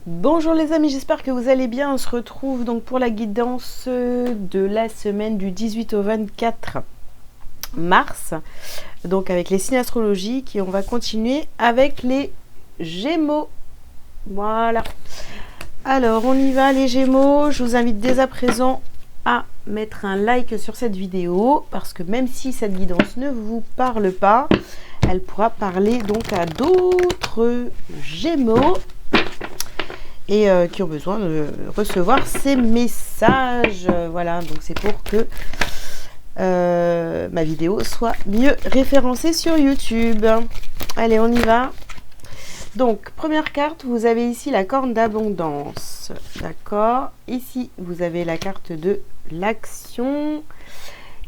Bonjour les amis, j'espère que vous allez bien. On se retrouve donc pour la guidance de la semaine du 18 au 24 mars. Donc avec les signes astrologiques et on va continuer avec les Gémeaux. Voilà. Alors on y va les Gémeaux. Je vous invite dès à présent à mettre un like sur cette vidéo parce que même si cette guidance ne vous parle pas, elle pourra parler donc à d'autres Gémeaux et qui ont besoin de recevoir ces messages. Voilà, donc c'est pour que ma vidéo soit mieux référencée sur YouTube. Allez, on y va. Donc, première carte, vous avez ici la corne d'abondance. D'accord. Ici, vous avez la carte de l'action.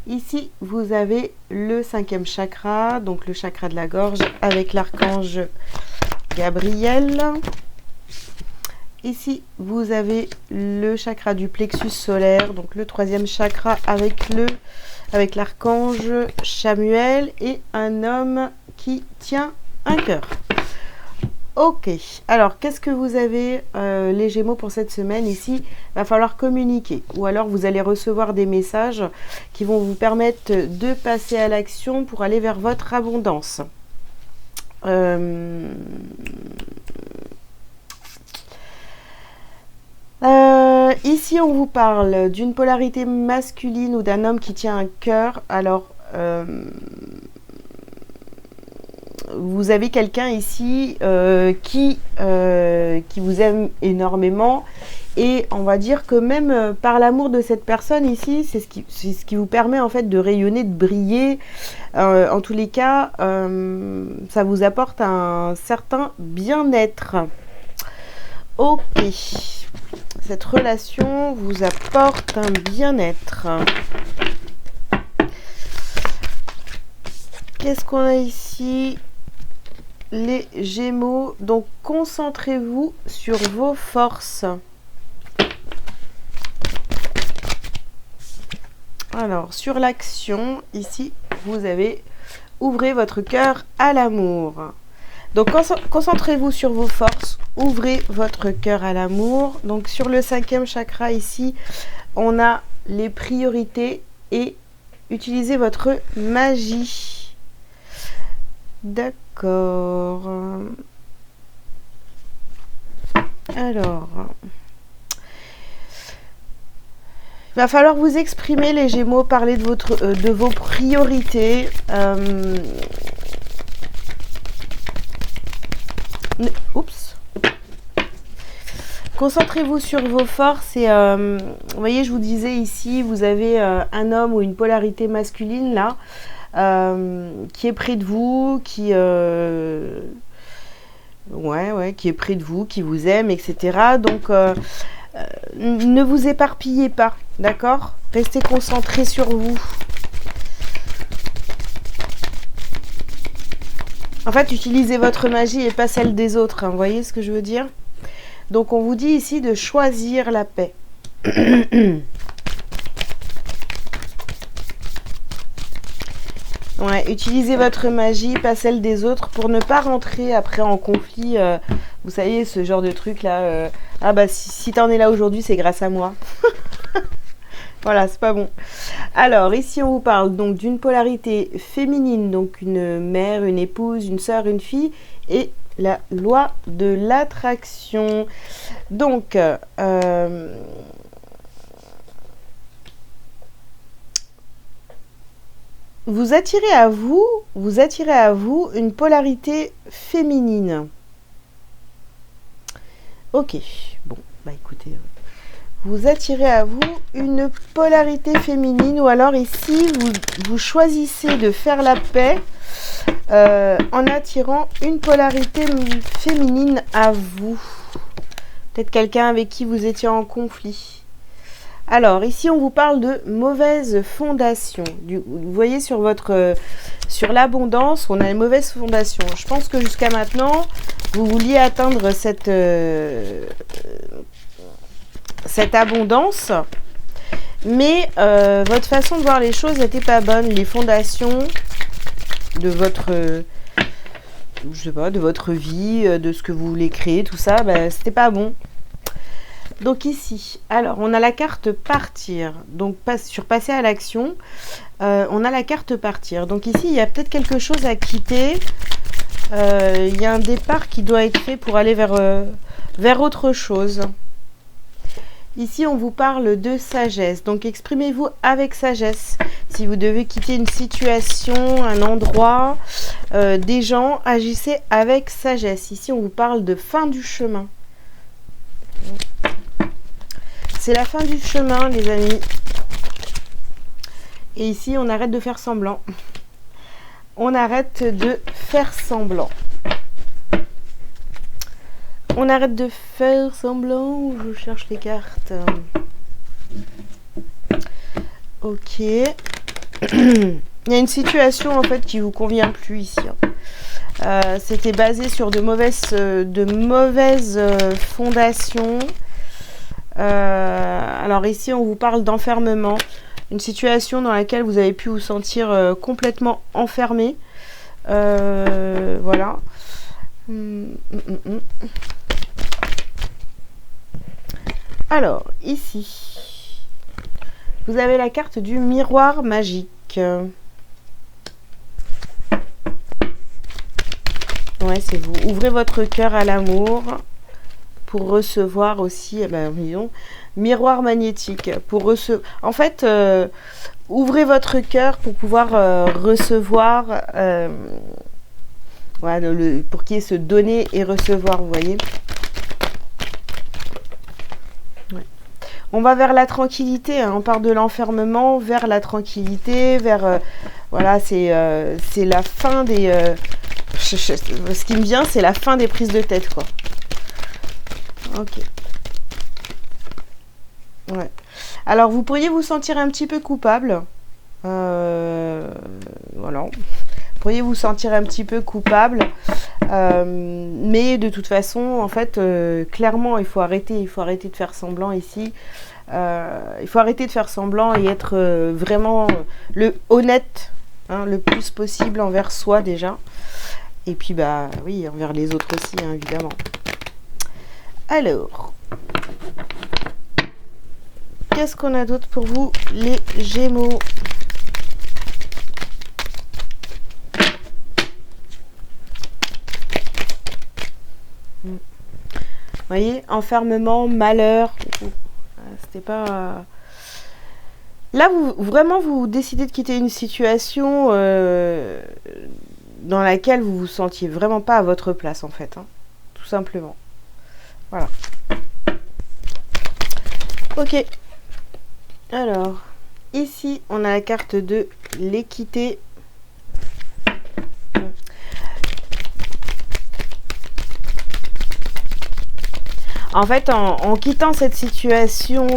Ici, vous avez le 5e chakra, donc le chakra de la gorge avec l'archange Gabriel. Ici, vous avez le chakra du plexus solaire, donc le 3e chakra avec l'archange Chamuel et un homme qui tient un cœur. Ok, alors qu'est-ce que vous avez les Gémeaux pour cette semaine? Ici, il va falloir communiquer ou alors vous allez recevoir des messages qui vont vous permettre de passer à l'action pour aller vers votre abondance. Ici, on vous parle d'une polarité masculine ou d'un homme qui tient un cœur. Alors, vous avez quelqu'un ici qui vous aime énormément. Et on va dire que même par l'amour de cette personne ici, c'est ce qui vous permet en fait de rayonner, de briller. En tous les cas, ça vous apporte un certain bien-être. Ok. Cette relation vous apporte un bien-être. Qu'est-ce qu'on a ici? Les Gémeaux. Donc, concentrez-vous sur vos forces. Alors, sur l'action, ici, vous avez « Ouvrez votre cœur à l'amour ». Donc, concentrez-vous sur vos forces, ouvrez votre cœur à l'amour. Donc, sur le 5e chakra, ici, on a les priorités et utilisez votre magie. D'accord. Alors, il va falloir vous exprimer, les Gémeaux, parler de vos priorités. Oups. Concentrez-vous sur vos forces et vous voyez, je vous disais ici, vous avez un homme ou une polarité masculine là qui est près de vous, qui est près de vous, qui vous aime, etc. Donc ne vous éparpillez pas, d'accord? Restez concentrés sur vous. En fait, utilisez votre magie et pas celle des autres. Hein, vous voyez ce que je veux dire? Donc, on vous dit ici de choisir la paix. Ouais, utilisez votre magie, pas celle des autres, pour ne pas rentrer après en conflit. Vous savez, ce genre de truc là. Ah bah, si t'en es là aujourd'hui, c'est grâce à moi. Voilà, c'est pas bon. Alors, ici, on vous parle donc d'une polarité féminine, donc une mère, une épouse, une sœur, une fille, et la loi de l'attraction. Donc, vous attirez à vous une polarité féminine. Ok, bon, bah écoutez... Vous attirez à vous une polarité féminine ou alors ici, vous choisissez de faire la paix en attirant une polarité féminine à vous. Peut-être quelqu'un avec qui vous étiez en conflit. Alors, ici, on vous parle de mauvaise fondation. Vous voyez, sur l'abondance, on a une mauvaise fondation. Je pense que jusqu'à maintenant, vous vouliez atteindre cette abondance, mais votre façon de voir les choses n'était pas bonne. Les fondations de votre je sais pas, de votre vie, de ce que vous voulez créer, tout ça, bah, c'était pas bon. Donc ici, alors on a la carte partir, donc sur passer à l'action, on a la carte partir. Donc ici, il y a peut-être quelque chose à quitter, il y a un départ qui doit être fait pour aller vers autre chose. Ici, on vous parle de sagesse, donc exprimez-vous avec sagesse. Si vous devez quitter une situation, un endroit, des gens, agissez avec sagesse. Ici, on vous parle de fin du chemin. C'est la fin du chemin, les amis. Et ici, on arrête de faire semblant. On arrête de faire semblant. On arrête de faire semblant. Je cherche les cartes. Ok. Il y a une situation en fait qui vous convient plus ici. C'était basé sur de mauvaises fondations. Alors ici, on vous parle d'enfermement. Une situation dans laquelle vous avez pu vous sentir complètement enfermé. Voilà. Alors, ici, vous avez la carte du miroir magique. Ouais, c'est vous. Ouvrez votre cœur à l'amour pour recevoir aussi, disons, miroir magnétique. Pour recevoir. En fait, ouvrez votre cœur pour pouvoir recevoir. Voilà, pour qu'il y ait ce donner et recevoir, vous voyez. Ouais. On va vers la tranquillité, hein. On part de l'enfermement vers la tranquillité, vers... voilà, c'est la fin des... ce qui me vient, c'est la fin des prises de tête, quoi. Ok. Ouais. Alors, vous pourriez vous sentir un petit peu coupable. Voilà. Vous pourriez vous sentir un petit peu coupable. Mais de toute façon, en fait, clairement, il faut arrêter de faire semblant ici. Il faut arrêter de faire semblant et être vraiment honnête, hein, le plus possible envers soi déjà. Et puis, bah oui, envers les autres aussi, hein, évidemment. Alors, qu'est-ce qu'on a d'autre pour vous, les Gémeaux ? Vous voyez, enfermement, malheur. C'était pas... Là, vous décidez de quitter une situation dans laquelle vous vous sentiez vraiment pas à votre place, en fait. Hein, tout simplement. Voilà. Ok. Alors, ici, on a la carte de l'équité. En fait, en quittant cette situation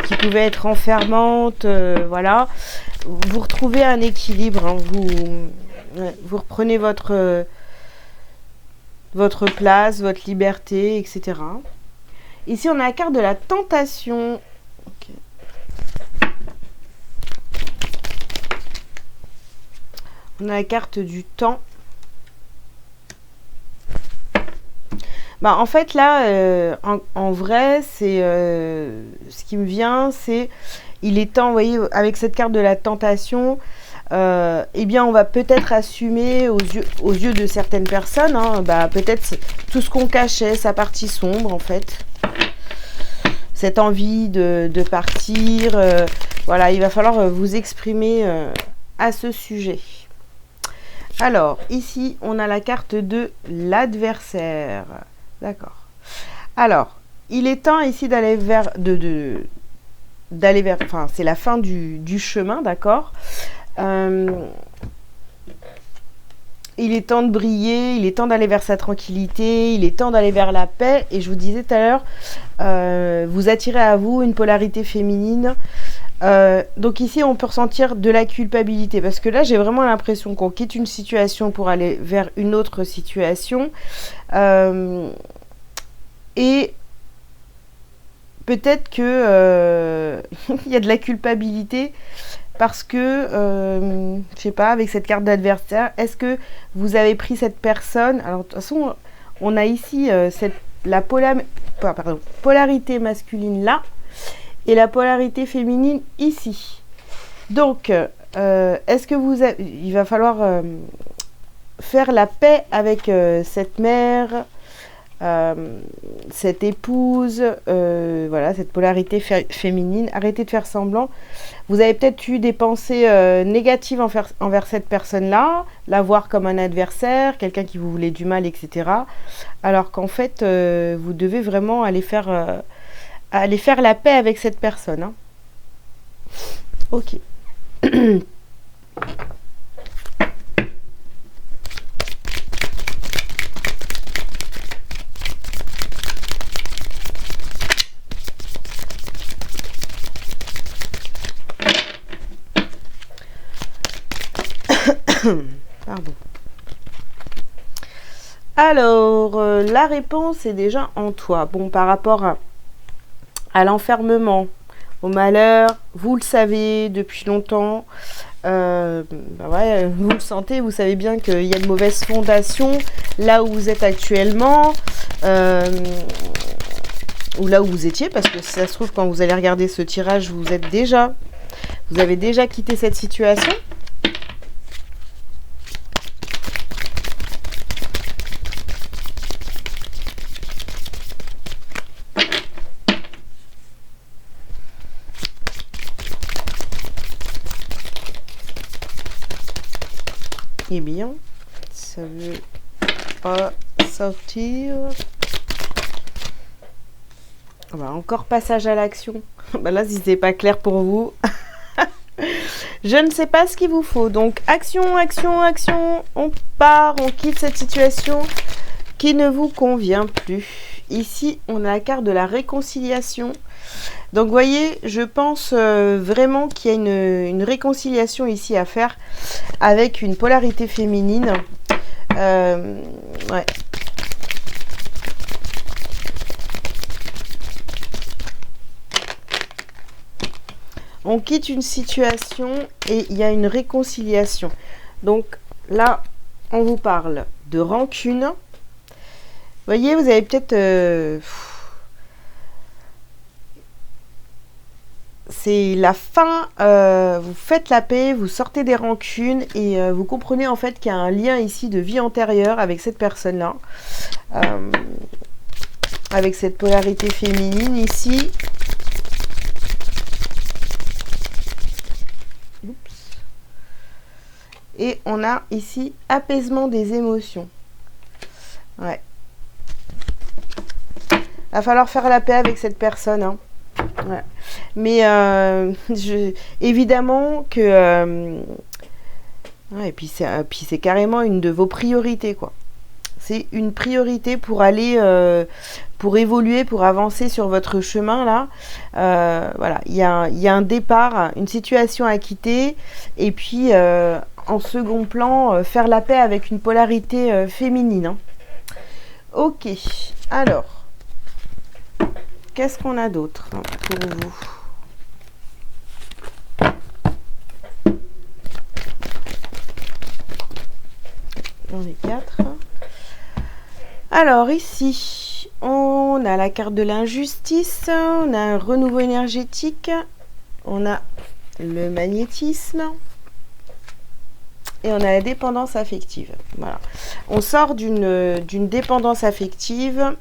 qui pouvait être enfermante, voilà, vous retrouvez un équilibre. Hein, vous reprenez votre place, votre liberté, etc. Ici, on a la carte de la tentation. Okay. On a la carte du temps. Bah, en fait, là, en vrai, c'est ce qui me vient, c'est il est temps, vous voyez, avec cette carte de la tentation, eh bien, on va peut-être assumer aux yeux de certaines personnes, hein, bah, peut-être tout ce qu'on cachait, sa partie sombre, en fait. Cette envie de partir. Voilà, il va falloir vous exprimer à ce sujet. Alors, ici, on a la carte de l'adversaire. D'accord. Alors, il est temps ici d'aller vers... Enfin, c'est la fin du chemin, d'accord. Il est temps de briller, il est temps d'aller vers sa tranquillité, il est temps d'aller vers la paix. Et je vous disais tout à l'heure, vous attirez à vous une polarité féminine. Donc ici, on peut ressentir de la culpabilité. Parce que là, j'ai vraiment l'impression qu'on quitte une situation pour aller vers une autre situation. Et peut-être que il y a de la culpabilité parce que, je sais pas, avec cette carte d'adversaire, est-ce que vous avez pris cette personne? Alors, de toute façon, on a ici la polarité masculine là, et la polarité féminine ici. Donc, est-ce que il va falloir faire la paix avec cette mère, cette épouse, voilà, cette polarité féminine. Arrêtez de faire semblant. Vous avez peut-être eu des pensées négatives envers cette personne-là, la voir comme un adversaire, quelqu'un qui vous voulait du mal, etc. Alors qu'en fait, vous devez vraiment aller faire la paix avec cette personne. Hein. Ok. Pardon. Alors, la réponse est déjà en toi. Bon, par rapport à l'enfermement, au malheur, vous le savez depuis longtemps. Ouais, vous le sentez, vous savez bien qu'il y a une mauvaise fondation là où vous êtes actuellement, ou là où vous étiez, parce que si ça se trouve, quand vous allez regarder ce tirage, vous avez déjà quitté cette situation. Eh bien, ça veut pas sortir. Bah, encore passage à l'action. Bah là, si c'est pas clair pour vous, je ne sais pas ce qu'il vous faut. Donc, action, action, action. On part, on quitte cette situation qui ne vous convient plus. Ici, on a la carte de la réconciliation. Donc, vous voyez, je pense vraiment qu'il y a une réconciliation ici à faire avec une polarité féminine. Ouais. On quitte une situation et il y a une réconciliation. Donc là, on vous parle de rancune. Vous voyez, vous avez peut-être... c'est la fin, vous faites la paix, vous sortez des rancunes et vous comprenez en fait qu'il y a un lien ici de vie antérieure avec cette personne-là. Avec cette polarité féminine ici. Et on a ici apaisement des émotions. Ouais. Va falloir faire la paix avec cette personne. Hein. Ouais. Mais évidemment que... ouais, et puis c'est carrément une de vos priorités, quoi. C'est une priorité pour aller... pour évoluer, pour avancer sur votre chemin, là. Voilà, il y a un départ, une situation à quitter. Et puis... en second plan, faire la paix avec une polarité féminine. Hein. Ok, alors, qu'est-ce qu'on a d'autre pour vous? J'en ai 4. Alors ici, on a la carte de l'injustice, on a un renouveau énergétique, on a le magnétisme. Et on a la dépendance affective. Voilà. On sort d'une dépendance affective.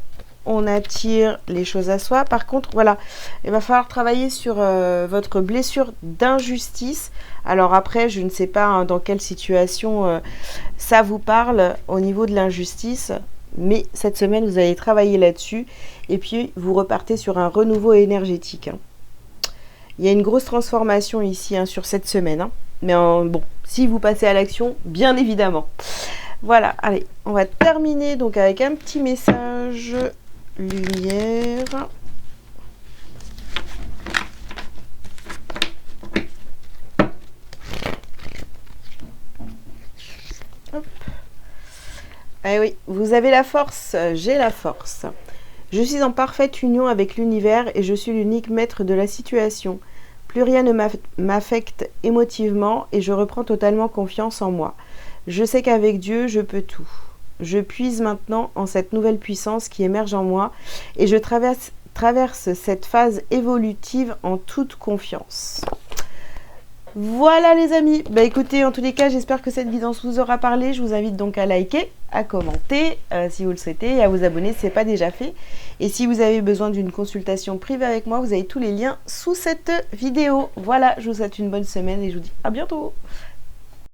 On attire les choses à soi. Par contre, voilà, il va falloir travailler sur votre blessure d'injustice. Alors après, je ne sais pas hein, dans quelle situation ça vous parle au niveau de l'injustice. Mais cette semaine, vous allez travailler là-dessus. Et puis, vous repartez sur un renouveau énergétique. Hein. Il y a une grosse transformation ici hein, sur cette semaine. Hein. Mais bon, si vous passez à l'action, bien évidemment. Voilà, allez, on va terminer donc avec un petit message lumière. Hop. Eh oui, vous avez la force, j'ai la force. Je suis en parfaite union avec l'univers et je suis l'unique maître de la situation. Plus rien ne m'affecte émotivement et je reprends totalement confiance en moi. Je sais qu'avec Dieu, je peux tout. Je puise maintenant en cette nouvelle puissance qui émerge en moi et je traverse cette phase évolutive en toute confiance. Voilà les amis, bah écoutez, en tous les cas, j'espère que cette guidance vous aura parlé. Je vous invite donc à liker, à commenter si vous le souhaitez et à vous abonner si ce n'est pas déjà fait. Et si vous avez besoin d'une consultation privée avec moi, vous avez tous les liens sous cette vidéo. Voilà, je vous souhaite une bonne semaine et je vous dis à bientôt.